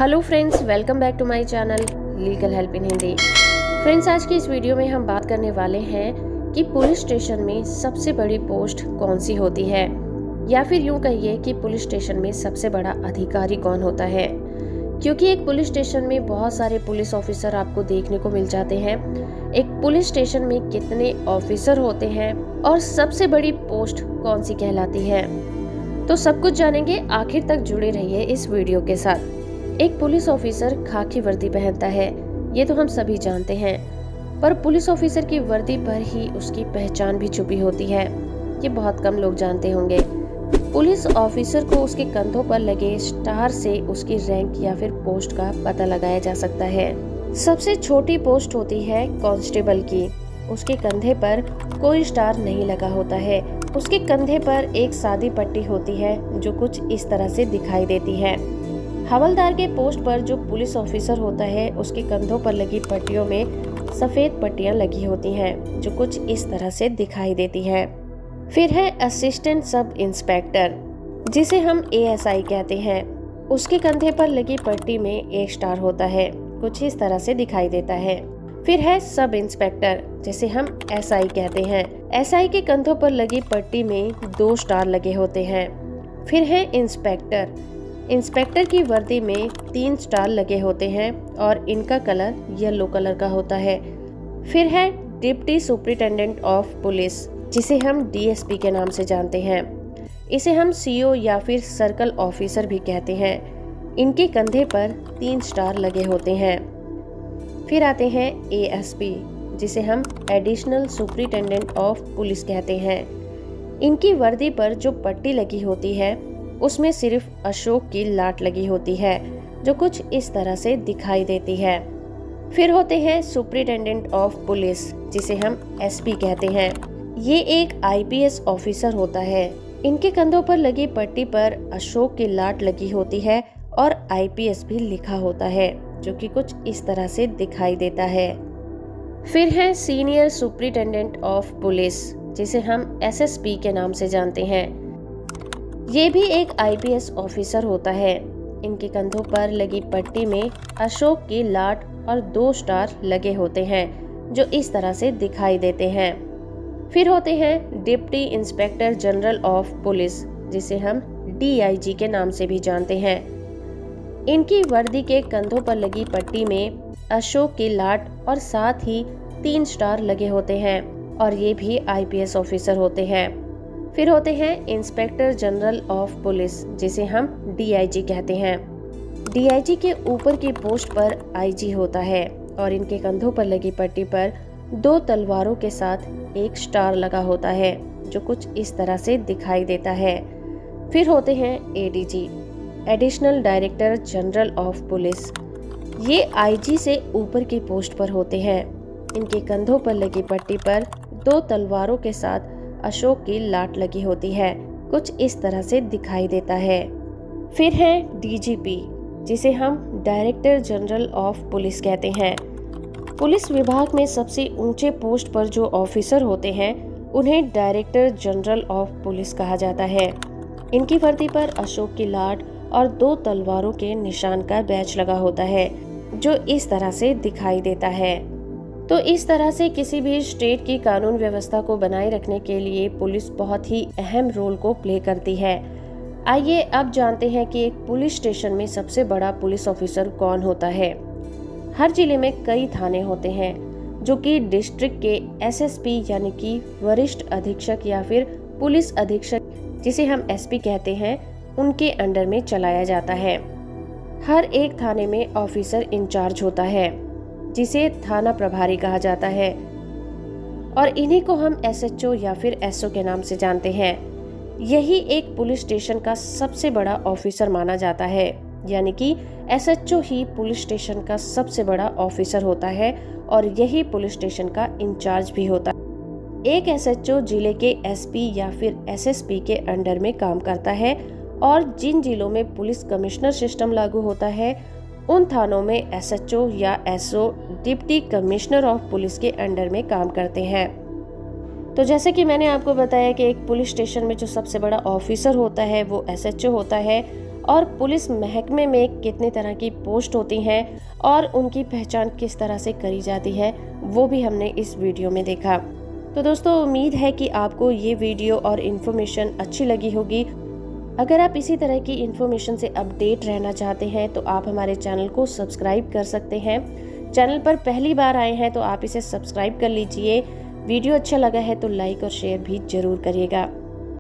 Hello friends, welcome back to my channel legal help in Hindi. Friends, आज की इस video में हम बात करने वाले हैं कि पुलिस स्टेशन में सबसे बड़ी पोस्ट कौन सी होती है, या फिर यूं कहिए कि पुलिस स्टेशन में सबसे बड़ा अधिकारी कौन होता है। क्योंकि एक पुलिस स्टेशन में बहुत सारे पुलिस ऑफिसर आपको देखने को मिल जाते हैं। एक पुलिस स्टेशन में कितने ऑफिसर होते हैं और सबसे बड़ी पोस्ट कौन सी कहलाती है, तो सब कुछ जानेंगे। आखिर तक जुड़े रहिए इस वीडियो के साथ। एक पुलिस ऑफिसर खाकी वर्दी पहनता है, ये तो हम सभी जानते हैं, पर पुलिस ऑफिसर की वर्दी पर ही उसकी पहचान भी छुपी होती है, ये बहुत कम लोग जानते होंगे। पुलिस ऑफिसर को उसके कंधों पर लगे स्टार से उसकी रैंक या फिर पोस्ट का पता लगाया जा सकता है। सबसे छोटी पोस्ट होती है कांस्टेबल की। उसके कंधे पर कोई स्टार नहीं लगा होता है। उसके कंधे पर एक सादी पट्टी होती है जो कुछ इस तरह से दिखाई देती है। हवलदार के पोस्ट पर जो पुलिस ऑफिसर होता है, उसके कंधों पर लगी पट्टियों में सफेद पट्टियां लगी होती हैं जो कुछ इस तरह से दिखाई देती है। फिर है असिस्टेंट सब इंस्पेक्टर, जिसे हम ASI कहते हैं। उसके कंधे पर लगी पट्टी में एक स्टार होता है, कुछ इस तरह से दिखाई देता है। फिर है सब इंस्पेक्टर, जिसे हम SI कहते हैं। SI के कंधों पर लगी पट्टी में 2 स्टार लगे होते हैं। फिर है इंस्पेक्टर। इंस्पेक्टर की वर्दी में 3 स्टार लगे होते हैं और इनका कलर येलो कलर का होता है। फिर है डिप्टी सुपरिटेंडेंट ऑफ पुलिस, जिसे हम DSP के नाम से जानते हैं। इसे हम CO या फिर सर्कल ऑफिसर भी कहते हैं। इनके कंधे पर 3 स्टार लगे होते हैं। फिर आते हैं ASP, जिसे हम एडिशनल सुपरिटेंडेंट ऑफ पुलिस कहते हैं। इनकी वर्दी पर जो पट्टी लगी होती है, उसमें सिर्फ अशोक की लाट लगी होती है जो कुछ इस तरह से दिखाई देती है। फिर होते हैं सुपरिटेंडेंट ऑफ पुलिस, जिसे हम SP कहते हैं। ये एक IPS ऑफिसर होता है। इनके कंधों पर लगी पट्टी पर अशोक की लाट लगी होती है और IPS भी लिखा होता है जो कि कुछ इस तरह से दिखाई देता है। फिर है सीनियर सुपरिटेंडेंट ऑफ पुलिस, जिसे हम SSP के नाम से जानते हैं। ये भी एक IPS ऑफिसर होता है। इनके कंधों पर लगी पट्टी में अशोक की लाट और 2 स्टार लगे होते हैं जो इस तरह से दिखाई देते हैं। फिर होते हैं deputy inspector general of police, जिसे हम DIG के नाम से भी जानते हैं। इनकी वर्दी के कंधों पर लगी पट्टी में अशोक की लाट और साथ ही 3 स्टार लगे होते हैं और ये भी IPS ऑफिसर होते हैं। फिर होते हैं इंस्पेक्टर जनरल ऑफ पुलिस, जिसे हम DIG कहते हैं। DIG के ऊपर की पोस्ट पर IG होता है और इनके कंधों पर लगी पट्टी पर 2 तलवारों के साथ एक स्टार लगा होता है जो कुछ इस तरह से दिखाई देता है। फिर होते हैं ADG, additional director general of police. ये IG से ऊपर की पोस्ट पर होते हैं। इनके कंधों पर लगी पट्टी पर 2 तलवारों के साथ अशोक की लाट लगी होती है, कुछ इस तरह से दिखाई देता है। फिर है DGP, जिसे हम डायरेक्टर जनरल ऑफ पुलिस कहते हैं। पुलिस विभाग में सबसे ऊंचे पोस्ट पर जो ऑफिसर होते हैं, उन्हें डायरेक्टर जनरल ऑफ पुलिस कहा जाता है। इनकी वर्दी पर अशोक की लाट और 2 तलवारों के निशान का बैच लगा होता है जो इस तरह से दिखाई देता है। तो इस तरह से किसी भी स्टेट की कानून व्यवस्था को बनाए रखने के लिए पुलिस बहुत ही अहम रोल को प्ले करती है। आइए अब जानते हैं कि एक पुलिस स्टेशन में सबसे बड़ा पुलिस ऑफिसर कौन होता है। हर जिले में कई थाने होते हैं जो कि डिस्ट्रिक्ट के SSP यानी कि वरिष्ठ अधीक्षक या फिर पुलिस अधीक्षक, जिसे हम SP कहते हैं, उनके अंडर में चलाया जाता है। हर एक थाने में ऑफिसर इंचार्ज होता है, जिसे थाना प्रभारी कहा जाता है, और इन्हीं को हम SHO या फिर SO के नाम से जानते हैं। यही एक पुलिस स्टेशन का सबसे बड़ा ऑफिसर माना जाता है, यानी कि SHO ही पुलिस स्टेशन का सबसे बड़ा ऑफिसर होता है और यही पुलिस स्टेशन का इंचार्ज भी होता है। एक SHO जिले के SP या फिर SSP के अंडर में काम करता है और जिन जिलों में पुलिस कमिश्नर सिस्टम लागू होता है, उन थानों में SHO या SO deputy commissioner of police के अंडर में काम करते हैं। तो जैसे कि मैंने आपको बताया कि एक पुलिस स्टेशन में जो सबसे बड़ा ऑफिसर होता है वो SHO होता है और पुलिस महकमे में कितने तरह की पोस्ट होती हैं और उनकी पहचान किस तरह से करी जाती है, वो भी हमने इस वीडियो में देखा। तो दोस्तों, उम्मीद है कि आपको ये वीडियो और इन्फॉर्मेशन अच्छी लगी होगी। अगर आप इसी तरह की इन्फॉर्मेशन से अपडेट रहना चाहते हैं तो आप हमारे चैनल को सब्सक्राइब कर सकते हैं। चैनल पर पहली बार आए हैं तो आप इसे सब्सक्राइब कर लीजिए। वीडियो अच्छा लगा है तो लाइक और शेयर भी जरूर करिएगा।